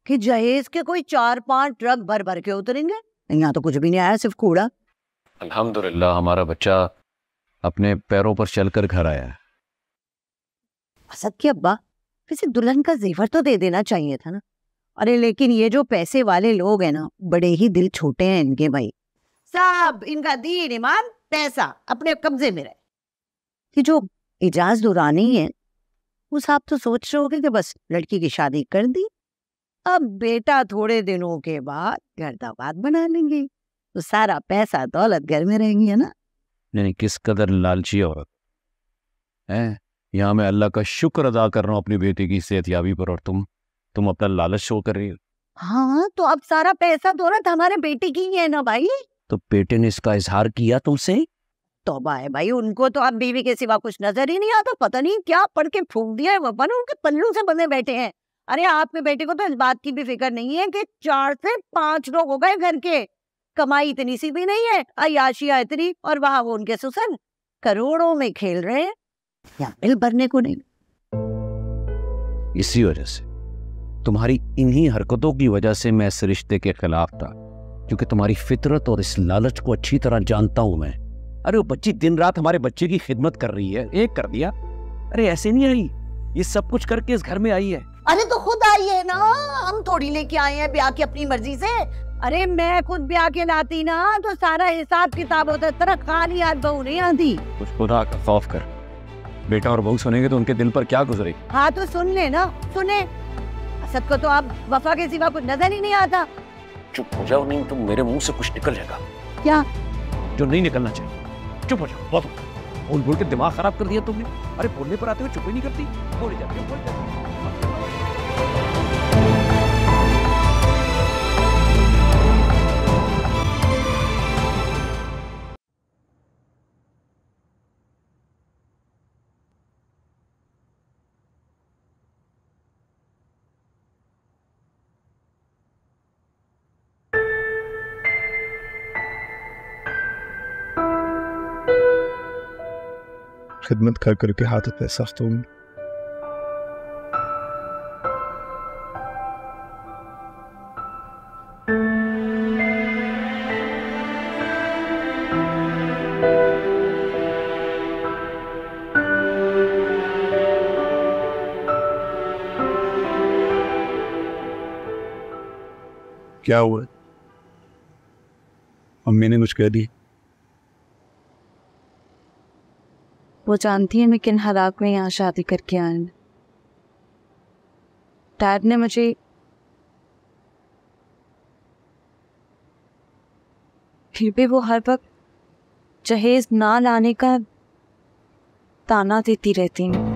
कि जहेज के कोई 4-5 ट्रक भर भर के उतरेंगे। यहाँ तो कुछ भी नहीं आया, सिर्फ कूड़ा। अल्हम्दुलिल्लाह हमारा बच्चा अपने पैरों पर चलकर घर आया है। असद के अब्बा, वैसे दुल्हन का जेवर तो दे देना चाहिए था ना। अरे लेकिन ये जो पैसे वाले लोग हैं ना, बड़े ही दिल छोटे हैं इनके भाई। सब इनका दीन ईमान पैसा अपने कब्जे में रहे। कि जो इजाज दुरानी है वो साहब तो सोच रहे होगे कि बस लड़की की शादी कर दी, अब बेटा थोड़े दिनों के बाद घर दामाद बना लेंगे, तो सारा पैसा दौलत घर में रहेंगी, है ना। नहीं, किस कदर लालची औरत है। यहाँ मैं अल्लाह का शुक्र अदा कर रहा हूँ अपनी बेटी की सेहतयाबी पर, और तुम अपना लालच शो कर रही हो। हाँ तो अब सारा पैसा दौलत हमारे बेटे की ही है ना भाई। तो बेटे ने इसका इजहार किया तुमसे? तौबा है भाई, उनको तो अब बीवी के सिवा कुछ नजर ही नहीं आता। पता नहीं क्या पढ़ के फूंक दिया है वफा ने, उनके पल्लू से बंधे बैठे हैं। अरे आपके बेटे को तो इस बात की भी फिक्र नहीं है कि 4 से 5 लोग हो गए घर के, कमाई इतनी सी भी नहीं है, अयाशिया इतनी, और वहां वो उनके ससुर करोड़ों में खेल रहे हैं, यहाँ बिल भरने को नहीं। इसी वजह से, तुम्हारी इन्हीं हरकतों की वजह से मैं इस रिश्ते के खिलाफ था, क्योंकि तुम्हारी फितरत और इस लालच को अच्छी तरह जानता हूं मैं। अरे वो बच्ची दिन रात हमारे बच्चे की खिदमत कर रही है, एक कर दिया। अरे ऐसे नहीं आई, ये सब कुछ करके इस घर में आई है। अरे तो खुद आई है ना, हम थोड़ी लेके आए हैं ब्याह की अपनी मर्जी से। अरे मैं खुद ब्याह के लाती ना तो सारा हिसाब किताब होता, तरह खाली हाथ बहू नहीं आती। कुछ खुदा का खौफ कर, बेटा और बहू सुनेंगे तो उनके दिल पर क्या गुजरे। हाँ तो सुन ले ना, सुने। असद को तो अब वफा के सिवा कुछ नजर ही नहीं आता। चुप हो जाओ, नहीं तो मेरे मुंह से कुछ निकल जाएगा। क्या? जो नहीं निकलना चाहिए। चुप हो जाओ, बहुत बोल बोल के दिमाग खराब कर दिया तुमने। अरे बोलने पर आते हुए चुप ही नहीं करती, बोल जाती है, बोल जाती है। खिदमत कर करके हाथ इतने सख्त होंगे। क्या हुआ? मम्मी ने कुछ कह दी? वो जानती है मैं किन हालात में यहाँ शादी करके आया हूँ। डैड ने मुझे फिर भी वो हर वक्त जहेज ना लाने का ताना देती रहती हैं।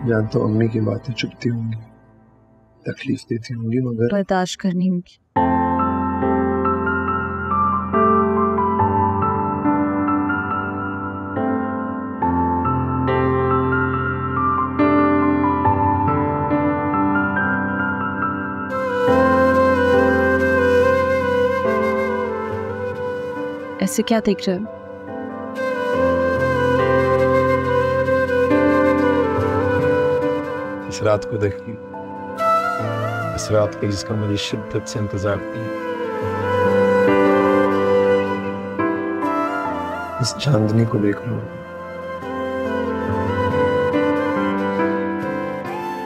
जान तो अम्मी की बातें चुपती होंगी, तकलीफ देती होंगी, मगर बर्दाश्त करनी होगी। ऐसे क्या देख रहे हो? इस रात को देखिए, इस रात के जिसका मुझे शिद्दत से इंतजार किया। इस चांदनी को देख लो,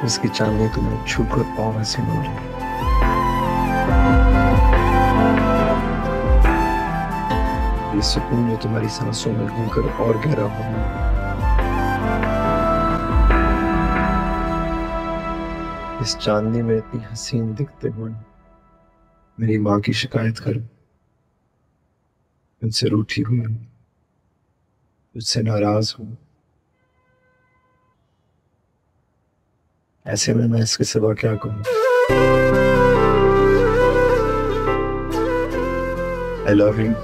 इसकी चांदनी तुम्हें छूकर पाँव से मिल रही। ये सुकून जो तुम्हारी सांसों में घूमकर और गहरा होना। इस चांदनी में इतनी हसीन दिखते हुए मेरी माँ की शिकायत करूं, उनसे रूठी हुई हूं, उससे नाराज हूं। ऐसे में मैं इसके सिवा क्या कहूं? I love you.